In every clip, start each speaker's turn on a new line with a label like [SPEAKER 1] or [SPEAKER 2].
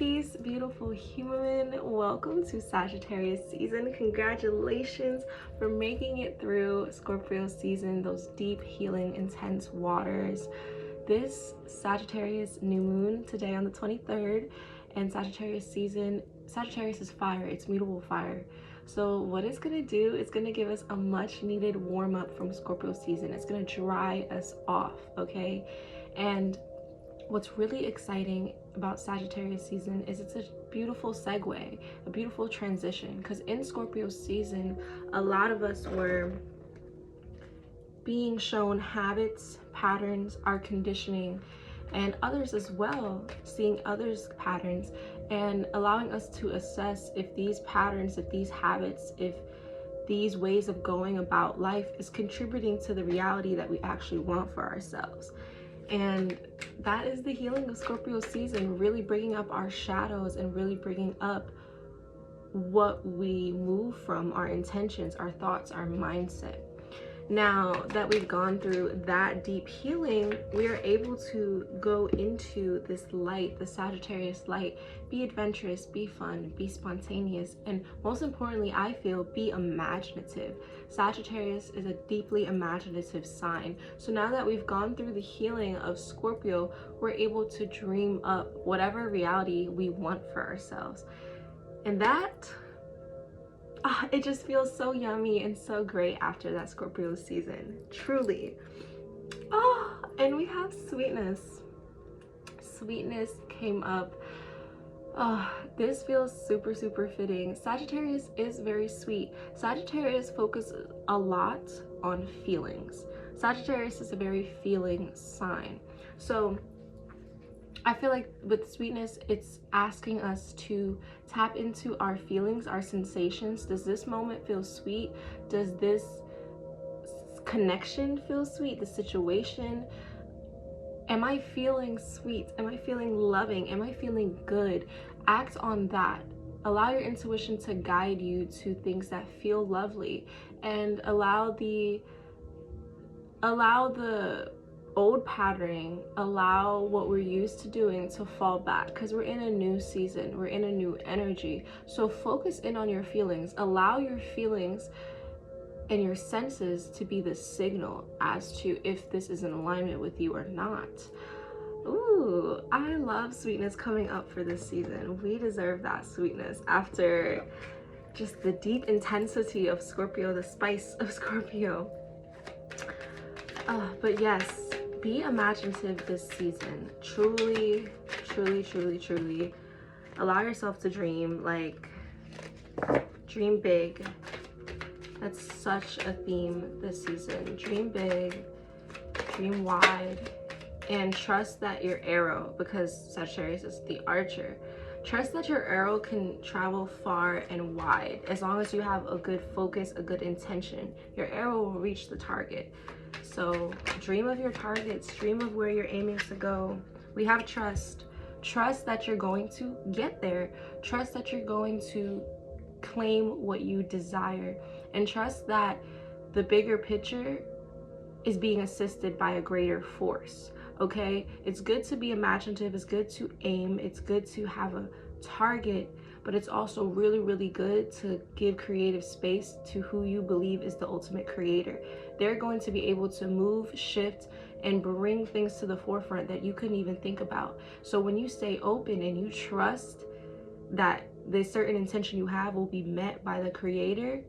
[SPEAKER 1] Peace, beautiful human. Welcome to Sagittarius season. Congratulations for making it through Scorpio season, those deep, healing, intense waters. This Sagittarius new moon today on the 23rd, and Sagittarius season, Sagittarius is fire, it's mutable fire. So what it's going to do, it's going to give us a much needed warm up from Scorpio season. It's going to dry us off, okay? And what's really exciting about Sagittarius season is it's a beautiful segue, a beautiful transition, because in Scorpio season, a lot of us were being shown habits, patterns, our conditioning, and others as well, seeing others' patterns and allowing us to assess if these patterns, if these habits, if these ways of going about life is contributing to the reality that we actually want for ourselves. And that is the healing of Scorpio season, really bringing up our shadows and really bringing up what we move from, our intentions, our thoughts, our mindset. Now that we've gone through that deep healing, we are able to go into this light, the Sagittarius light. Be adventurous, be fun, be spontaneous, and most importantly, I feel, be imaginative. Sagittarius is a deeply imaginative sign. So now that we've gone through the healing of Scorpio, we're able to dream up whatever reality we want for ourselves. And that it just feels so yummy and so great after that Scorpio season, truly. And we have sweetness. Sweetness came up. This feels super, super fitting. Sagittarius is very sweet. Sagittarius focuses a lot on feelings. Sagittarius is a very feeling sign. So I feel like with sweetness, it's asking us to tap into our feelings, our sensations. Does this moment feel sweet? Does this connection feel sweet? The situation? Am I feeling sweet? Am I feeling loving? Am I feeling good? Act on that. Allow your intuition to guide you to things that feel lovely, and allow the old patterning, allow what we're used to doing to fall back, because we're in a new season, we're in a new energy. So focus in on your feelings. Allow your feelings and your senses to be the signal as to if this is in alignment with you or not. Ooh, I love sweetness coming up for this season. We deserve that sweetness after just the deep intensity of Scorpio, the spice of Scorpio. But yes, be imaginative this season. Truly, truly, truly, truly. Allow yourself to dream. Like, dream big. That's such a theme this season. Dream big, dream wide, and trust that your arrow, because Sagittarius is the archer, trust that your arrow can travel far and wide. As long as you have a good focus, a good intention, your arrow will reach the target. So dream of your targets, dream of where you're aiming to go. We have trust. Trust that you're going to get there. Trust that you're going to claim what you desire. And trust that the bigger picture is being assisted by a greater force, okay? It's good to be imaginative. It's good to aim. It's good to have a target, but it's also really, really good to give creative space to who you believe is the ultimate creator. They're going to be able to move, shift, and bring things to the forefront that you couldn't even think about. So when you stay open and you trust that the certain intention you have will be met by the creator,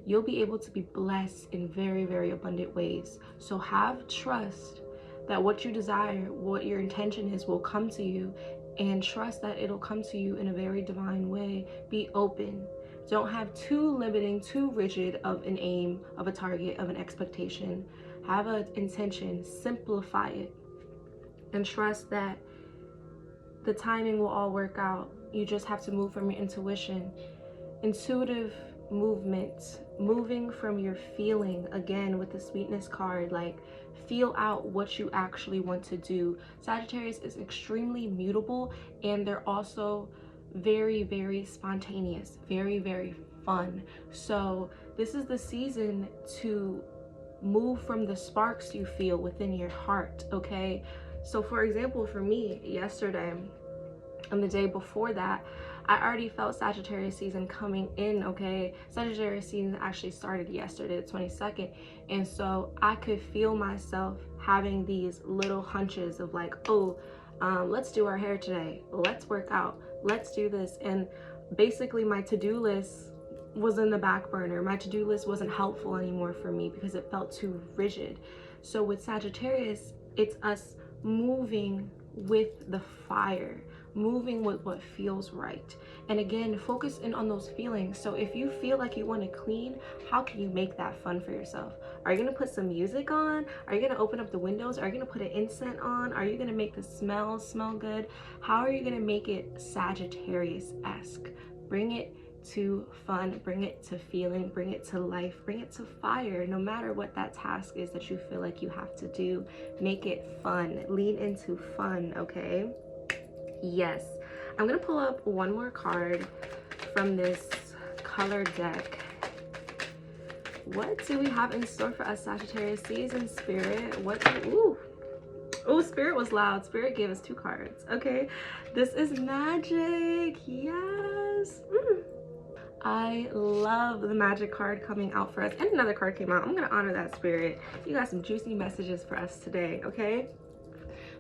[SPEAKER 1] you'll be able to be blessed in very, very abundant ways. So have trust that what you desire, what your intention is, will come to you, and trust that it'll come to you in a very divine way. Be open. Don't have too limiting, too rigid of an aim, of a target, of an expectation. Have an intention, simplify it, and trust that the timing will all work out. You just have to move from your intuition. Intuitive movement, moving from your feeling, again with the sweetness card, like feel out what you actually want to do. Sagittarius is extremely mutable, and they're also very, very spontaneous, very, very fun. So this is the season to move from the sparks you feel within your heart, okay? So for example, for me, yesterday And the day before that, I already felt Sagittarius season coming in, okay? Sagittarius season actually started yesterday, the 22nd. And so I could feel myself having these little hunches of like, oh, let's do our hair today. Let's work out. Let's do this. And basically my to-do list was in the back burner. My to-do list wasn't helpful anymore for me because it felt too rigid. So with Sagittarius, it's us moving with the fire, moving with what feels right. And again, focus in on those feelings. So if you feel like you want to clean, how can you make that fun for yourself? Are you going to put some music on? Are you going to open up the windows? Are you going to put an incense on? Are you going to make the smells smell good? How are you going to make it Sagittarius-esque? Bring it to fun, bring it to feeling, bring it to life, bring it to fire. No matter what that task is that you feel like you have to do, make it fun. Lean into fun, okay? Yes. I'm gonna pull up one more card from this color deck. What do we have in store for us, Sagittarius season, Spirit? Ooh, Spirit was loud. Spirit gave us 2 cards, okay? This is magic, yes. I love the magic card coming out for us. And another card came out. I'm gonna honor that, Spirit. You got some juicy messages for us today, okay?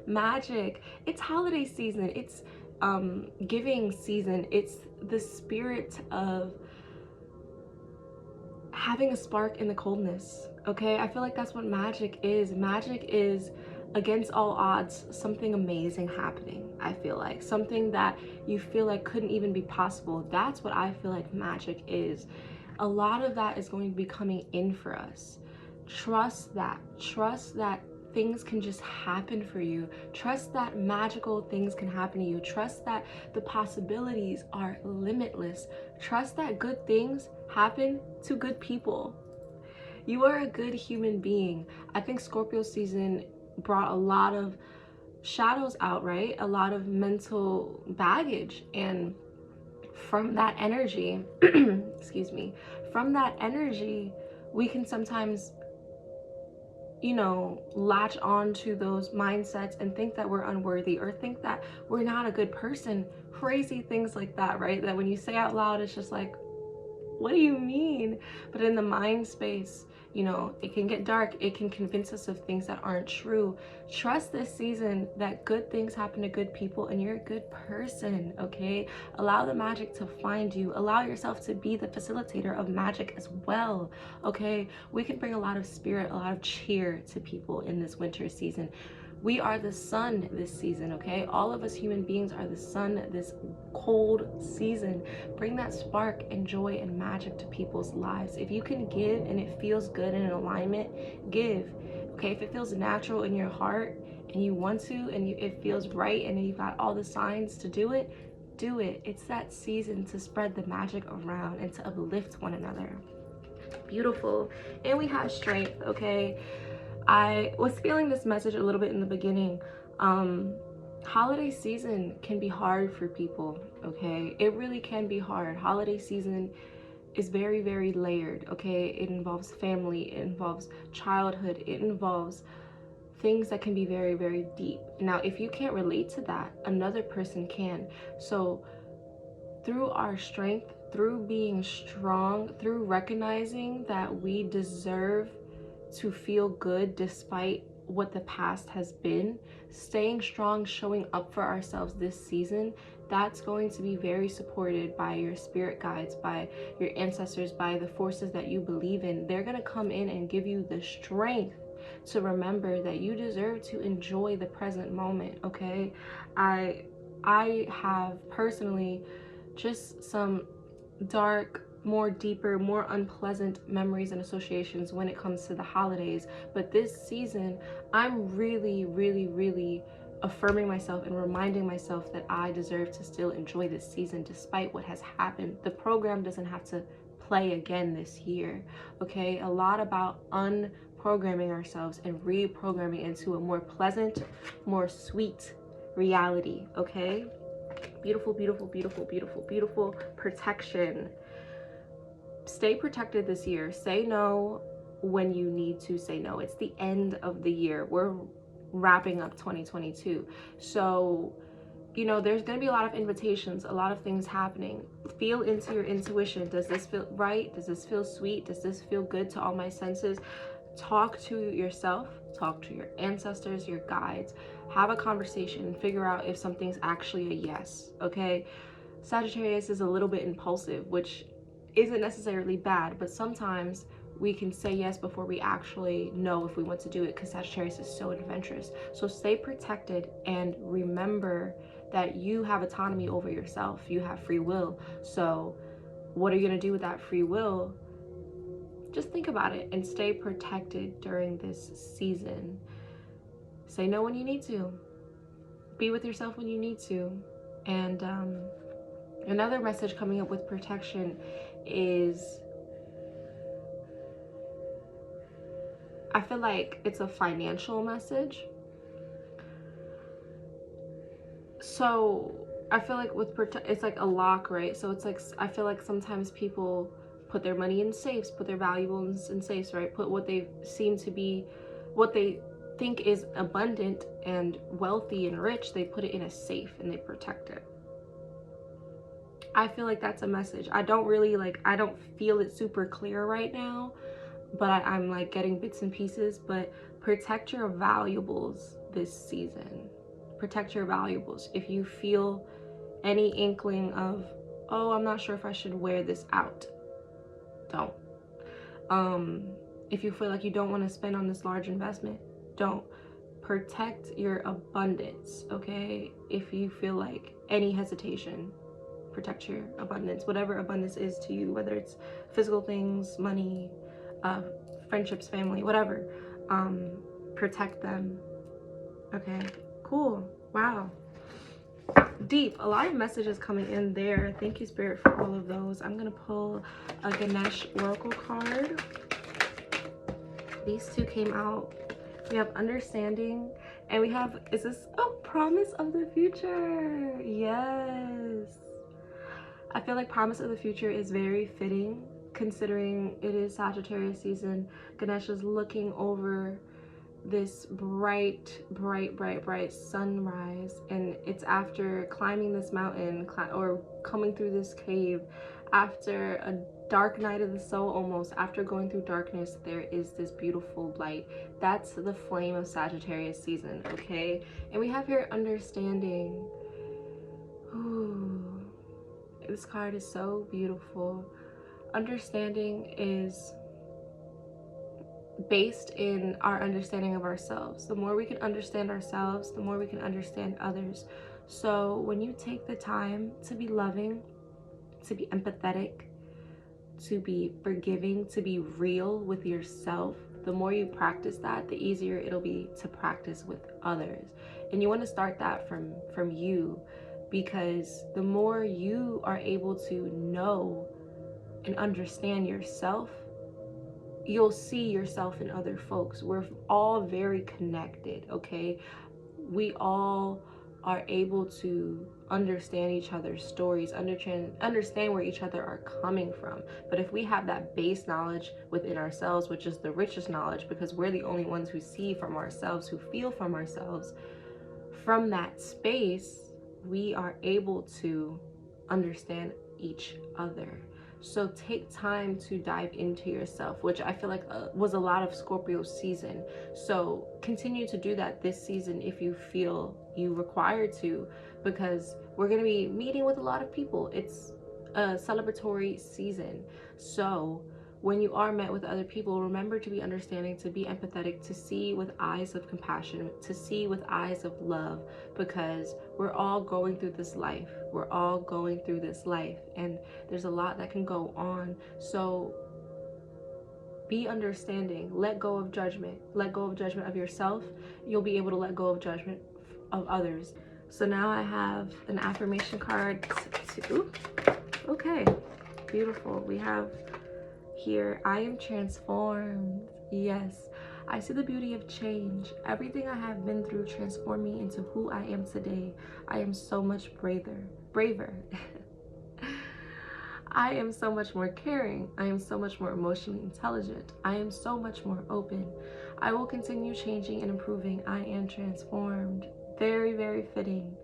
[SPEAKER 1] Magic, it's holiday season, it's giving season, it's the spirit of having a spark in the coldness, okay? I feel like that's what magic is. Magic is, against all odds, something amazing happening. I feel like something that you feel like couldn't even be possible. That's what I feel like magic is. A lot of that is going to be coming in for us. Trust that things can just happen for you. Trust that magical things can happen to you. Trust that the possibilities are limitless. Trust that good things happen to good people. You are a good human being. I think Scorpio season brought a lot of shadows out, right? A lot of mental baggage. And from that energy, excuse me, from that energy, we can sometimes, you know, latch on to those mindsets and think that we're unworthy or think that we're not a good person. Crazy things like that, right? That when you say out loud, it's just like, what do you mean? But in the mind space, you know, it can get dark. It can convince us of things that aren't true. Trust this season that good things happen to good people and you're a good person, okay? Allow the magic to find you. Allow yourself to be the facilitator of magic as well, okay? We can bring a lot of spirit, a lot of cheer to people in this winter season. We are the sun this season, okay? All of us human beings are the sun this cold season. Bring that spark and joy and magic to people's lives. If you can give and it feels good and in alignment, give, okay? If it feels natural in your heart and you want to and it feels right and you've got all the signs to do it, do it. It's that season to spread the magic around and to uplift one another. Beautiful. And we have strength, okay? I was feeling this message a little bit in the beginning. Holiday season can be hard for people, okay? It really can be hard. Holiday season is very, very layered, okay? It involves family, it involves childhood, it involves things that can be very, very deep. Now, if you can't relate to that, another person can. So through our strength, through being strong, through recognizing that we deserve to feel good despite what the past has been, staying strong, showing up for ourselves this season, that's going to be very supported by your spirit guides, by your ancestors, by the forces that you believe in. They're going to come in and give you the strength to remember that you deserve to enjoy the present moment, okay? I have personally just some dark, more deeper, more unpleasant memories and associations when it comes to the holidays. But this season, I'm really, really, really affirming myself and reminding myself that I deserve to still enjoy this season despite what has happened. The program doesn't have to play again this year, okay? A lot about unprogramming ourselves and reprogramming into a more pleasant, more sweet reality, okay? Beautiful, beautiful, beautiful, beautiful, beautiful protection. Stay protected this year. Say no when you need to say no. It's the end of the year. We're wrapping up 2022. So you know, there's going to be a lot of invitations, a lot of things happening. Feel into your intuition. Does this feel right? Does this feel sweet? Does this feel good to all my senses? Talk to yourself, talk to your ancestors, your guides, have a conversation and figure out if something's actually a yes, okay? Sagittarius is a little bit impulsive, which isn't necessarily bad, but sometimes we can say yes before we actually know if we want to do it, because Sagittarius is so adventurous. So stay protected and remember that you have autonomy over yourself. You have free will. So what are you going to do with that free will? Just think about it and stay protected during this season. Say no when you need to. Be with yourself when you need to. And another message coming up with protection is, I feel like it's a financial message. So I feel like with it's like a lock, right? So it's like, I feel like sometimes people put their money in safes, put their valuables in safes, right? Put what they seem to be, what they think is abundant and wealthy and rich, they put it in a safe and they protect it. I feel like that's a message. I don't really I don't feel it super clear right now, but I'm like getting bits and pieces. But protect your valuables this season. Protect your valuables. If you feel any inkling of, oh, I'm not sure if I should wear this out, don't. If you feel like you don't want to spend on this large investment, don't. Protect your abundance, okay? If you feel like any hesitation, protect your abundance, whatever abundance is to you, whether it's physical things, money, friendships, family, whatever. Protect them. Okay, cool. Wow. Deep. A lot of messages coming in there. Thank you, Spirit, for all of those. I'm gonna pull a Ganesh Oracle card. These two came out. We have understanding, and we have, is this a promise of the future? Yes. I feel like promise of the future is very fitting, considering it is Sagittarius season. Ganesh is looking over this bright sunrise, and it's after climbing this mountain or coming through this cave after a dark night of the soul. Almost after going through darkness, there is this beautiful light. That's the flame of Sagittarius season, okay? And we have here understanding. Ooh, this card is so beautiful. Understanding is based in our understanding of ourselves. The more we can understand ourselves, the more we can understand others. So when you take the time to be loving, to be empathetic, to be forgiving, to be real with yourself, the more you practice that, the easier it'll be to practice with others. And you want to start that from you, because the more you are able to know and understand yourself, you'll see yourself in other folks. We're all very connected, okay? We all are able to understand each other's stories, understand where each other are coming from. But if we have that base knowledge within ourselves, which is the richest knowledge, because we're the only ones who see from ourselves, who feel from ourselves, from that space, we are able to understand each other. So take time to dive into yourself, which I feel like was a lot of Scorpio season. So continue to do that this season if you feel you require to, because we're going to be meeting with a lot of people. It's a celebratory season. So when you are met with other people, remember to be understanding, to be empathetic, to see with eyes of compassion, to see with eyes of love, because we're all going through this life. We're all going through this life, and there's a lot that can go on. So be understanding. Let go of judgment. Let go of judgment of yourself. You'll be able to let go of judgment of others. So now I have an affirmation card. Okay, beautiful. We have here, I am transformed. Yes, I see the beauty of change. Everything I have been through transformed me into who I am today. I am so much braver. I am so much more caring. I am so much more emotionally intelligent. I am so much more open. I will continue changing and improving. I am transformed. Very, very fitting.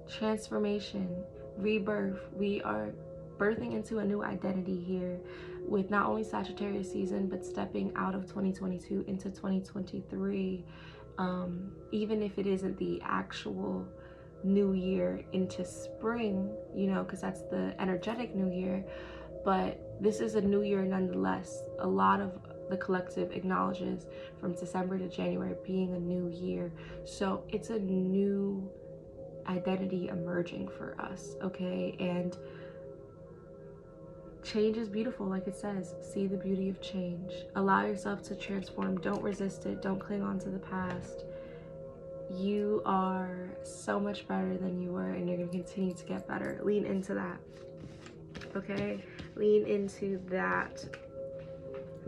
[SPEAKER 1] transformation, rebirth. We are birthing into a new identity here with not only Sagittarius season, but stepping out of 2022 into 2023. Even if it isn't the actual new year into spring, you know, because that's the energetic new year, but this is a new year nonetheless. A lot of the collective acknowledges from December to January being a new year. So it's a new identity emerging for us, okay? And change is beautiful, like it says. See the beauty of change. Allow yourself to transform. Don't resist it. Don't cling on to the past. You are so much better than you were, and you're going to continue to get better. Lean into that, okay? Lean into that.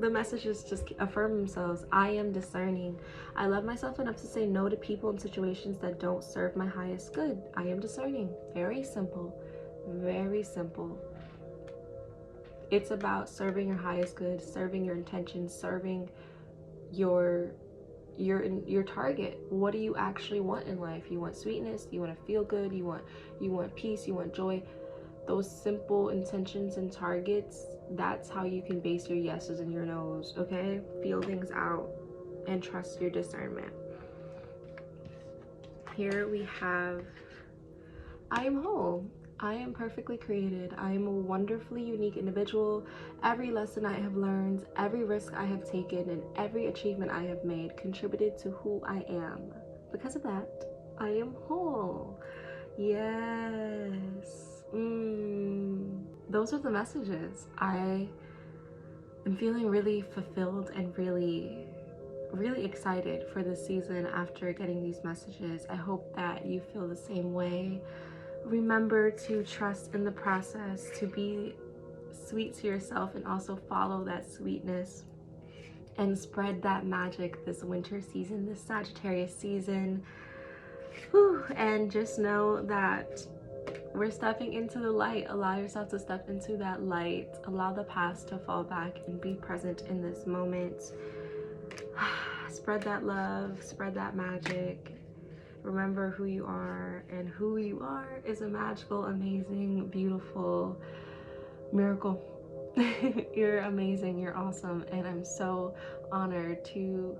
[SPEAKER 1] The messages just affirm themselves. I am discerning. I love myself enough to say no to people and situations that don't serve my highest good. I am discerning. Very simple. Very simple. It's about serving your highest good, serving your intentions, serving your target. What do you actually want in life? You want sweetness, you want to feel good, you want peace, you want joy. Those simple intentions and targets, that's how you can base your yeses and your nos, okay? Feel things out and trust your discernment. Here we have, I am whole. I am perfectly created. I am a wonderfully unique individual. Every lesson I have learned, every risk I have taken, and every achievement I have made contributed to who I am. Because of that, I am whole. Yes. Those are the messages. I am feeling really fulfilled and really excited for this season after getting these messages. I hope that you feel the same way. Remember to trust in the process, to be sweet to yourself, and also follow that sweetness and spread that magic this winter season, this Sagittarius season. Whew. And just know that we're stepping into the light. Allow yourself to step into that light. Allow the past to fall back and be present in this moment. Spread that love, spread that magic. Remember who you are, and who you are is a magical, amazing, beautiful miracle. You're amazing, you're awesome, and I'm so honored to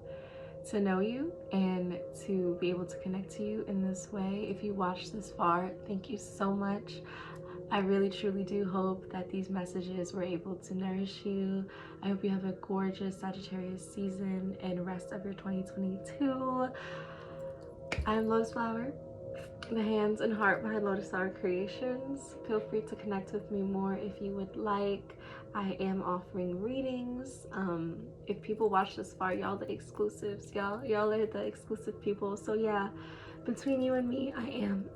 [SPEAKER 1] know you and to be able to connect to you in this way. If you watched this far, thank you so much. I really truly do hope that these messages were able to nourish you. I hope you have a gorgeous Sagittarius season and rest of your 2022. I'm Lotus Flower, the hands and heart behind Lotus Flower Creations. Feel free to connect with me more if you would like. I am offering readings. If people watch this far, y'all the exclusives. Y'all are the exclusive people. So yeah, between you and me, I am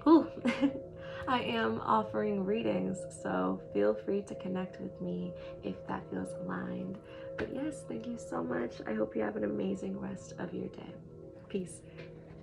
[SPEAKER 1] ooh, I am offering readings. So feel free to connect with me if that feels aligned. But yes, thank you so much. I hope you have an amazing rest of your day. Peace.